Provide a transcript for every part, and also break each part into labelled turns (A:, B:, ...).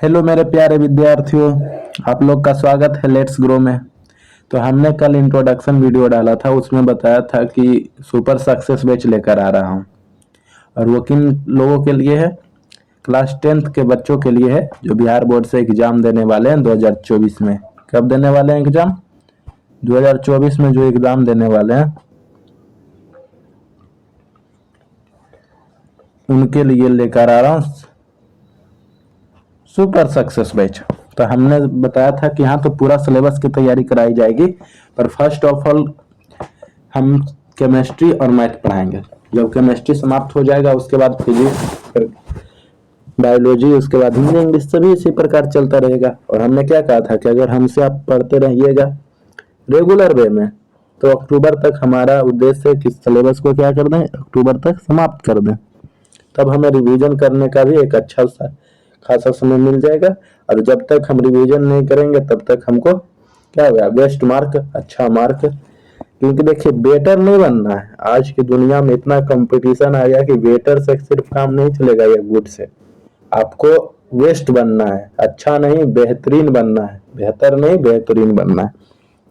A: Hello मेरे प्यारे विद्यार्थियों, आप लोग का स्वागत है लेट्स ग्रो में। तो हमने कल इंट्रोडक्शन वीडियो डाला था, उसमें बताया था कि सुपर सक्सेस बैच लेकर आ रहा हूँ। और वो किन लोगों के लिए है? क्लास 10th के बच्चों के लिए है जो बिहार बोर्ड से एग्जाम देने वाले हैं 2024 में। कब देने वाले हैं एग्जाम? 2024 में जो एग्जाम देने वाले हैं उनके लिए लेकर आ रहा हूँ सुपर सक्सेस बैच। तो हमने बताया था कि हाँ, तो पूरा सिलेबस की तैयारी कराई जाएगी, पर फर्स्ट ऑफ ऑल हम केमिस्ट्री और मैथ पढ़ाएंगे। जब केमिस्ट्री समाप्त हो जाएगा उसके बाद फिजिक्स, फिर बायोलॉजी, उसके बाद हिंदी इंग्लिश, सभी इसी प्रकार चलता रहेगा। और हमने क्या कहा था कि अगर हमसे आप पढ़ते रहिएगा रेगुलर वे में तो अक्टूबर तक हमारा उद्देश्य है कि सिलेबस को क्या कर दें, अक्टूबर तक समाप्त कर दें। तब हमें रिवीजन करने का भी एक अच्छा सा खासा समय मिल जाएगा। और जब तक हम रिवीजन नहीं करेंगे तब तक हमको क्या होगा, बेस्ट मार्क, अच्छा मार्क। क्योंकि देखिए बेटर नहीं बनना है, आज की दुनिया में इतना कंपटीशन आ गया कि बेटर से सिर्फ काम नहीं चलेगा, ये गुड से आपको बेस्ट बनना है, अच्छा नहीं बेहतरीन बनना है, बेहतर नहीं बेहतरीन बनना है।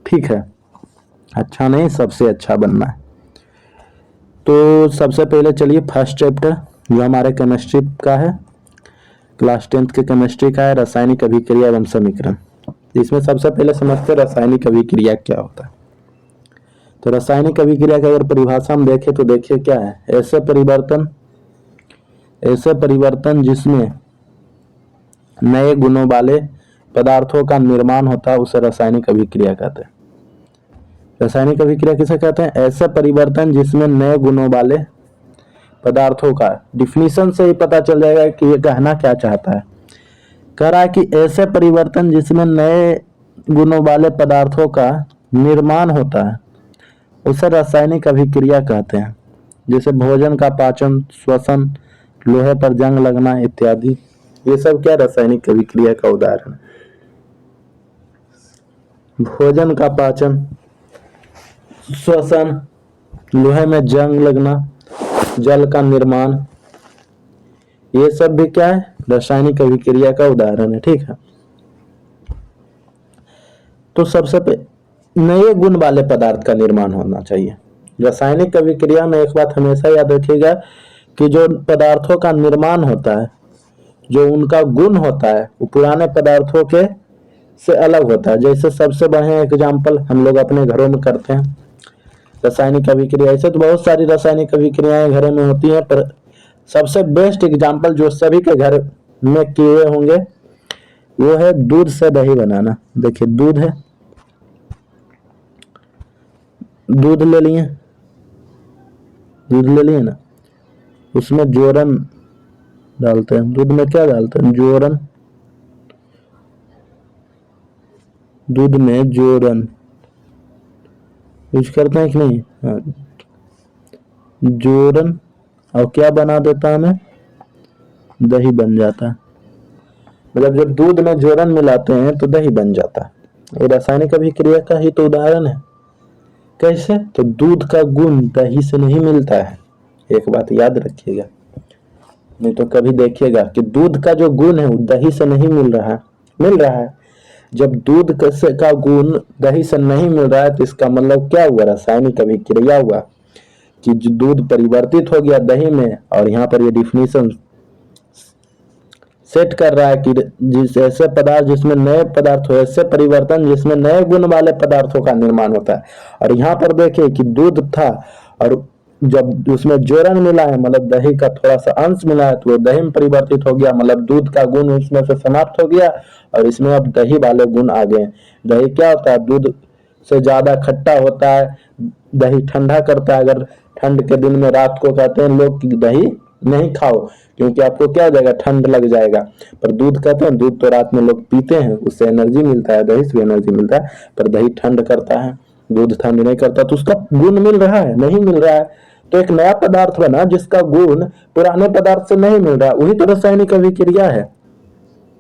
A: ठीक है, अच्छा नहीं सबसे अच्छा बनना है। तो सबसे पहले चलिए फर्स्ट चैप्टर जो हमारे केमिस्ट्री का है, क्लास 10th के केमिस्ट्री का है, रासायनिक अभिक्रिया एवं समीकरण। इसमें सबसे पहले समझते हैं रासायनिक अभिक्रिया क्या होता है। तो रासायनिक अभिक्रिया की अगर परिभाषा हम देखें तो देखिए क्या है, ऐसे परिवर्तन जिसमें नए गुणों वाले पदार्थों का निर्माण होता है उसे रासायनिक अभिक्रिया कहते हैं। रासायनिक अभिक्रिया किसे कहते हैं? ऐसे परिवर्तन जिसमें नए गुणों वाले पदार्थों का, डिफिनीशन से ही पता चल जाएगा कि ये कहना क्या चाहता है। कह रहा है कि ऐसे परिवर्तन जिसमें नए गुणों वाले पदार्थों का निर्माण होता है उसे रासायनिक अभिक्रिया कहते हैं। जैसे भोजन का पाचन, श्वसन, लोहे पर जंग लगना इत्यादि, ये सब क्या रासायनिक अभिक्रिया का उदाहरण है। भोजन का पाचन, श्वसन, लोहे में जंग लगना, जल का निर्माण, ये सब भी क्या है, रासायनिक अभिक्रिया का उदाहरण है। ठीक है, तो सबसे नए गुण वाले पदार्थ का निर्माण होना चाहिए। रासायनिक अभिक्रिया में एक बात हमेशा याद रखिएगा कि जो पदार्थों का निर्माण होता है, जो उनका गुण होता है, वो पुराने पदार्थों के से अलग होता है। जैसे सबसे बढ़िया एग्जाम्पल हम लोग अपने घरों में करते हैं रासायनिक अभिक्रिया। ऐसे तो बहुत सारी रासायनिक अभिक्रियाएं घरों में होती हैं, पर सबसे बेस्ट एग्जाम्पल जो सभी के घर में किए होंगे वो है दूध से दही बनाना। देखिए दूध है, दूध ले लिए ना, उसमें जोरन डालते हैं। दूध में क्या डालते हैं? जोरन। दूध में जोरन यूज करते हैं कि नहीं? हाँ, जोरन। और क्या बना देता है हमें? दही बन जाता है। मतलब जब दूध में जोरन मिलाते हैं तो दही बन जाता है। ये रासायनिक अभिक्रिया का ही तो उदाहरण है। कैसे? तो दूध का गुण दही से नहीं मिलता है, एक बात याद रखिएगा। नहीं तो कभी देखिएगा कि दूध का जो गुण है वो दही से नहीं मिल रहा है। जब दूध का गुण दही से नहीं मिल रहा है तो इसका मतलब क्या हुआ? रासायनिक अभिक्रिया हुआ कि जो दूध परिवर्तित हो गया दही में। और यहाँ पर ये डिफिनीशन सेट कर रहा है कि जिस ऐसे पदार्थ जिसमें नए पदार्थ हो, ऐसे परिवर्तन जिसमें नए गुण वाले पदार्थों का निर्माण होता है। और यहाँ पर देखिए कि दूध था और जब उसमें जोरन मिला है, मतलब दही का थोड़ा सा अंश मिला है, तो वो दही में परिवर्तित हो गया, मतलब दूध का गुण उसमें से समाप्त हो गया और इसमें अब दही वाले गुण आ गए। दही क्या होता है? दूध से ज्यादा खट्टा होता है, दही ठंडा करता है। अगर ठंड के दिन में रात को कहते हैं लोग कि दही नहीं खाओ क्योंकि आपको क्या हो जाएगा, ठंड लग जाएगा। पर दूध कहते हैं, दूध तो रात में लोग पीते हैं, उससे एनर्जी मिलता है, दही से एनर्जी मिलता है। पर दही ठंड करता है, दूध ठंड नहीं करता। तो उसका गुण मिल रहा है? नहीं मिल रहा है। तो एक नया पदार्थ बना जिसका गुण पुराने पदार्थ से नहीं मिल रहा, वही तो रासायनिक अभिक्रिया है।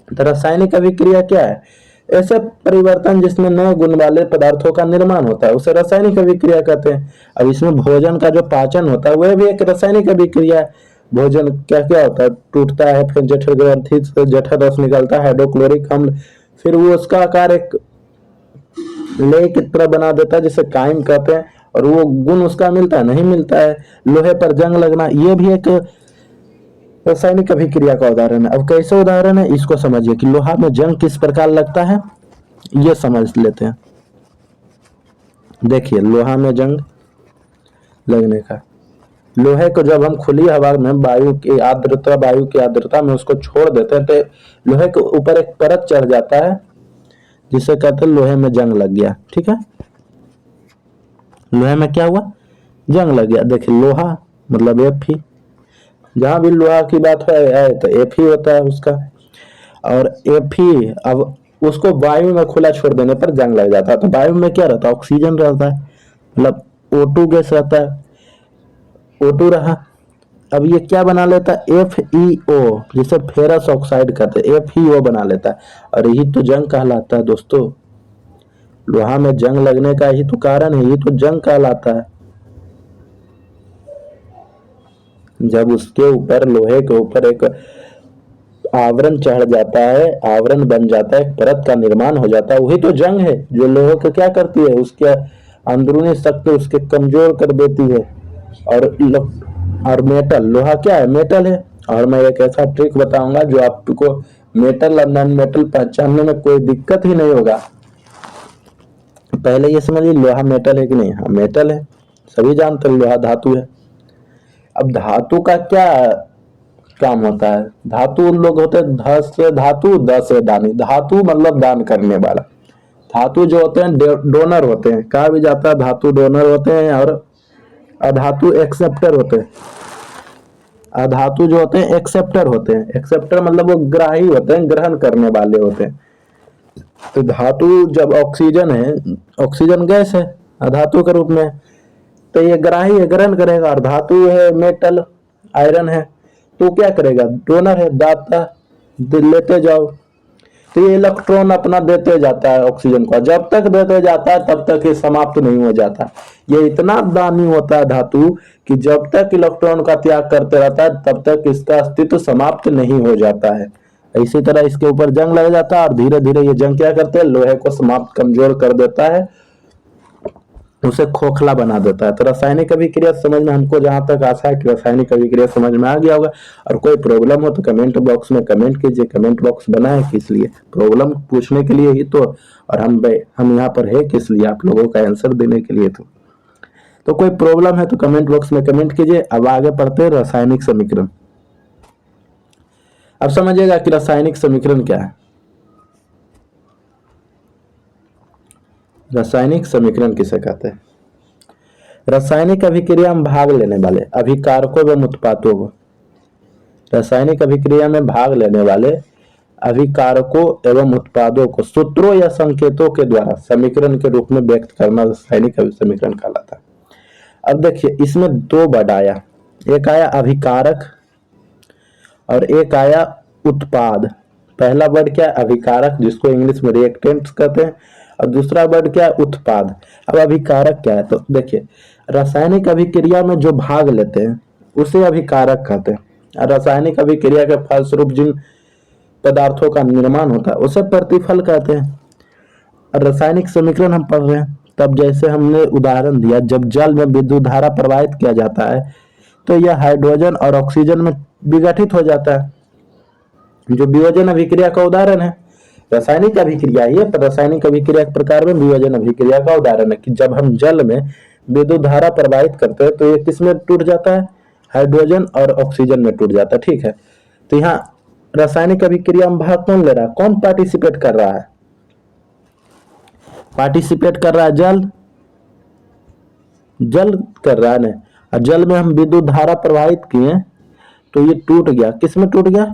A: तो रासायनिक अभिक्रिया क्या है? ऐसे परिवर्तन जिसमें नए गुण वाले पदार्थों का निर्माण होता है उसे रासायनिक अभिक्रिया कहते हैं। अब इसमें भोजन का जो पाचन होता है वह भी एक रासायनिक अभिक्रिया है। भोजन क्या क्या होता है, टूटता है, फिर जठर ग्रंथि से जठर रस निकलता है, हाइड्रोक्लोरिक अम्ल, फिर वो उसका आकार एक लेह की तरह बना देता है जिसे काइम कहते हैं, और वो गुण उसका मिलता है, नहीं मिलता है। लोहे पर जंग लगना, ये भी एक रासायनिक अभिक्रिया का उदाहरण है। अब कैसे उदाहरण है इसको समझिए कि लोहा में जंग किस प्रकार लगता है, ये समझ लेते हैं। देखिए लोहा में जंग लगने का, लोहे को जब हम खुली हवा में वायु की आर्द्रता में उसको छोड़ देते हैं तो लोहे के ऊपर एक परत चढ़ जाता है जिसे कहते हैं लोहे में जंग लग गया। ठीक है, लोहे में क्या हुआ, जंग लग गया। देखिए लोहा मतलब Fe, जहां भी लोहा की बात है तो Fe होता है उसका, और Fe अब उसको वायु में खुला छोड़ देने पर जंग लग जाता है। तो वायु में क्या रहता है, ऑक्सीजन रहता है, मतलब O2 गैस रहता है, O2 रहा। अब ये क्या बना लेता है, FeO, जिसे फेरस ऑक्साइड कहते हैं, FeO बना लेता है, और यही तो जंग कहलाता है दोस्तों। लोहा में जंग लगने का ही तो कारण है, ये तो जंग कहलाता है। जब उसके ऊपर, लोहे के ऊपर एक आवरण चढ़ जाता है, आवरण बन जाता है, एक परत का निर्माण हो जाता है, वही तो जंग है जो लोहे को क्या करती है, उसके अंदरूनी शक्ति उसके कमजोर कर देती है। और मेटल, लोहा क्या है, मेटल है। और मैं एक ऐसा ट्रिक बताऊंगा जो आपको मेटल और नॉन मेटल पहचानने में कोई दिक्कत ही नहीं होगा। पहले ये समझिए लोहा मेटल है कि नहीं, हाँ मेटल है, सभी जानते हैं लोहा धातु है। अब धातु का क्या काम होता है, धातु उन लोग होते हैं, ध से धातु, द से दानी, धातु मतलब दान करने वाला। धातु जो होते हैं डोनर होते हैं, कहा भी जाता है धातु डोनर होते हैं, और अधातु एक्सेप्टर होते हैं। अधातु जो होते हैं एक्सेप्टर होते हैं, एक्सेप्टर मतलब वो ग्राही होते हैं, ग्रहण करने वाले होते हैं। तो धातु जब ऑक्सीजन है, ऑक्सीजन गैस है अधातु के रूप में, तो ये ग्राही है, ग्रहण करेगा। और धातु है मेटल, आयरन है, तो क्या करेगा, डोनर है, दाता, लेते जाओ। तो ये इलेक्ट्रॉन अपना देते जाता है ऑक्सीजन को, जब तक देते जाता है तब तक ये समाप्त नहीं हो जाता। ये इतना दानी होता है धातु कि जब तक इलेक्ट्रॉन का त्याग करते रहता है तब तक इसका अस्तित्व समाप्त नहीं हो जाता है। इसी तरह इसके ऊपर जंग लग जाता है, और धीरे धीरे ये जंग क्या करते हैं, लोहे को समाप्त, कमजोर कर देता है, उसे खोखला बना देता है। तो रासायनिक अभिक्रिया समझ में हमको जहां तक आशा है कि रासायनिक अभिक्रिया समझ में आ गया होगा। और कोई प्रॉब्लम हो तो कमेंट बॉक्स में कमेंट कीजिए। कमेंट बॉक्स बना है किस लिए, प्रॉब्लम पूछने के लिए ही तो, और हम यहाँ पर है किस लिए, आप लोगों का आंसर देने के लिए। तो कोई प्रॉब्लम है तो कमेंट बॉक्स में कमेंट कीजिए। अब आगे पढ़ते हैं रासायनिक समीकरण। अब समझिएगा कि रासायनिक समीकरण क्या है। रासायनिक समीकरण किसे कहते हैं, रासायनिक अभिक्रिया में भाग लेने वाले अभिकारकों एवं उत्पादों को, रासायनिक अभिक्रिया में भाग लेने वाले अभिकारकों एवं उत्पादों को सूत्रों या संकेतों के द्वारा समीकरण के रूप में व्यक्त करना रासायनिक समीकरण कहलाता है। अब देखिए इसमें दो वर्ड आया, एक आया अभिकारक और एक आया उत्पाद। पहला वर्ड क्या है, अभिकारक, जिसको इंग्लिश में रिएक्टेंट्स कहते हैं, और दूसरा वर्ड क्या है, उत्पाद। अब अभिकारक क्या है, तो देखिए रासायनिक अभिक्रिया में जो भाग लेते हैं उसे अभिकारक कहते हैं। रासायनिक अभिक्रिया के फलस्वरूप जिन पदार्थों का निर्माण होता है उसे प्रतिफल कहते हैं। रासायनिक समीकरण हम पढ़ रहे हैं, तब जैसे हमने उदाहरण दिया, जब जल में विद्युत धारा प्रवाहित किया जाता है तो यह हाइड्रोजन और ऑक्सीजन में विघटित हो जाता है, जो वियोजन अभिक्रिया का उदाहरण है। रासायनिक अभिक्रिया ये रासायनिक अभिक्रिया के प्रकार में वियोजन अभिक्रिया का उदाहरण है कि जब हम जल में विद्युत धारा प्रवाहित करते हैं तो ये किस में टूट जाता है, हाइड्रोजन और ऑक्सीजन में टूट जाता है। ठीक है, तो यहाँ रासायनिक अभिक्रिया में भाग कौन ले रहा है, कौन पार्टिसिपेट कर रहा है, पार्टिसिपेट कर रहा है जल, जल कर रहा है ना। और जल में हम विद्युत धारा प्रवाहित किए तो ये टूट गया, किस में टूट गया,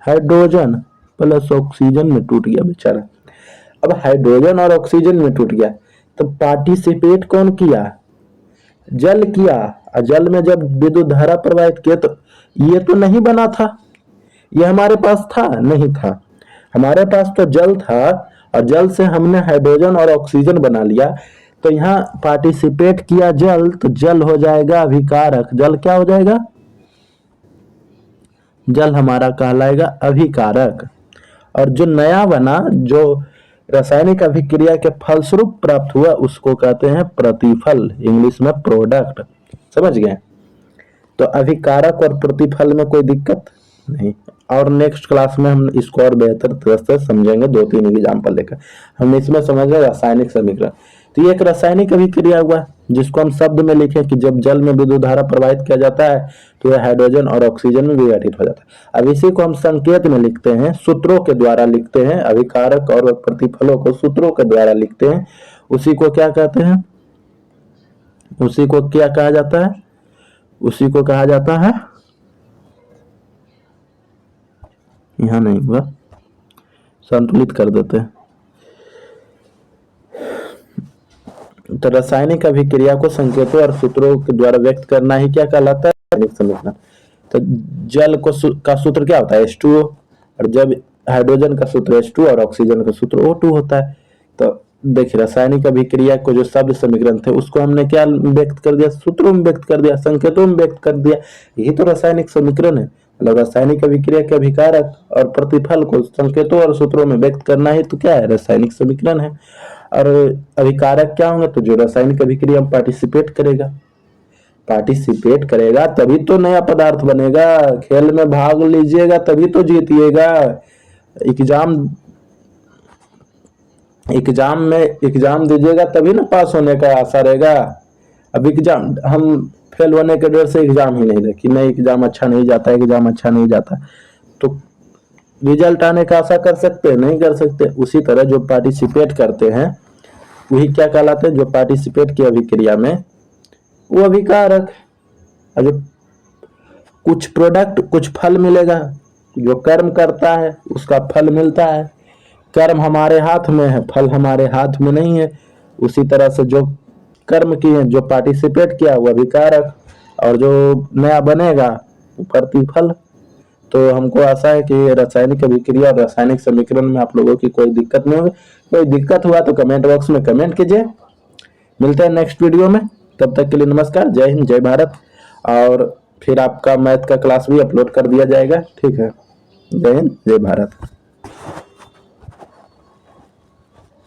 A: हाइड्रोजन प्लस ऑक्सीजन में टूट गया बेचारा। अब हाइड्रोजन और ऑक्सीजन में टूट गया तो पार्टिसिपेट कौन किया, जल किया। और जल में जब विद्युत धारा प्रवाहित किया तो ये तो नहीं बना था, ये हमारे पास था नहीं था, हमारे पास तो जल था, और जल से हमने हाइड्रोजन और ऑक्सीजन बना लिया। तो यहाँ पार्टिसिपेट किया जल, तो जल हो जाएगा अभिकारक, जल क्या हो जाएगा, जल हमारा कहलाएगा अभिकारक। और जो नया बना, जो रासायनिक अभिक्रिया के फलस्वरूप प्राप्त हुआ, उसको कहते हैं प्रतिफल, इंग्लिश में प्रोडक्ट। समझ गए? तो अभिकारक और प्रतिफल में कोई दिक्कत नहीं। और नेक्स्ट क्लास में हम इसको और बेहतर तरह से समझेंगे, 2-3 एग्जाम्पल लेकर। हम इसमें समझे रासायनिक समीकरण। तो ये एक रासायनिक अभिक्रिया हुआ, जिसको हम शब्द में लिखें कि जब जल में विद्युत धारा प्रवाहित किया जाता है तो यह हाइड्रोजन और ऑक्सीजन में विघटित हो जाता है। अब इसी को हम संकेत में लिखते हैं, सूत्रों के द्वारा लिखते हैं, अभिकारक और प्रतिफलों को सूत्रों के द्वारा लिखते हैं। उसी को क्या कहते हैं? उसी को क्या कहा जाता है? उसी को कहा जाता है, यहां नहीं हुआ, संतुलित कर देते हैं। तो रासायनिक अभिक्रिया को संकेतों और सूत्रों के द्वारा व्यक्त करना ही क्या कहलाता है? रासायनिक समीकरण। तो जल को का सूत्र क्या होता है? H2O। और जब हाइड्रोजन का सूत्र H2 और ऑक्सीजन का सूत्र O2 होता है। तो देखिए, रासायनिक अभिक्रिया को जो शब्द समीकरण थे उसको हमने क्या व्यक्त कर दिया? सूत्रों में व्यक्त कर दिया, संकेतों में व्यक्त कर दिया। यही तो रासायनिक समीकरण है। मतलब रासायनिक अभिक्रिया के अभिकारक और प्रतिफल को संकेतों और सूत्रों में व्यक्त करना ही तो क्या है? रासायनिक समीकरण है। और अभिकारक क्या होंगे? तो जो रासायनिक अभिक्रिया में पार्टिसिपेट करेगा तभी तो नया पदार्थ बनेगा। खेल में भाग लीजिएगा तभी तो जीतिएगा। एग्जाम दीजिएगा तभी ना पास होने का आशा रहेगा। अब एग्जाम हम फेल होने के डर से एग्जाम ही नहीं दे कि नहीं, एग्जाम अच्छा नहीं जाता, तो रिजल्ट आने का आशा कर सकते हैं? नहीं कर सकते। उसी तरह जो पार्टिसिपेट करते हैं वही क्या कहलाते हैं? जो पार्टिसिपेट की अभिक्रिया में, वो अभिकारक। जो कुछ प्रोडक्ट, कुछ फल मिलेगा, जो कर्म करता है उसका फल मिलता है। कर्म हमारे हाथ में है, फल हमारे हाथ में नहीं है। उसी तरह से जो कर्म किए, जो पार्टिसिपेट किया, वो अभिकारक, और जो नया बनेगा वो प्रतिफल। तो हमको आशा है कि रासायनिक अभिक्रिया और रासायनिक समीकरण में आप लोगों की कोई दिक्कत नहीं होगी। कोई दिक्कत हुआ तो कमेंट बॉक्स में कमेंट कीजिए। मिलते हैं नेक्स्ट वीडियो में, तब तक के लिए नमस्कार, जय हिंद, जय भारत। और फिर आपका मैथ का क्लास भी अपलोड कर दिया जाएगा। ठीक है, जय हिंद, जय भारत।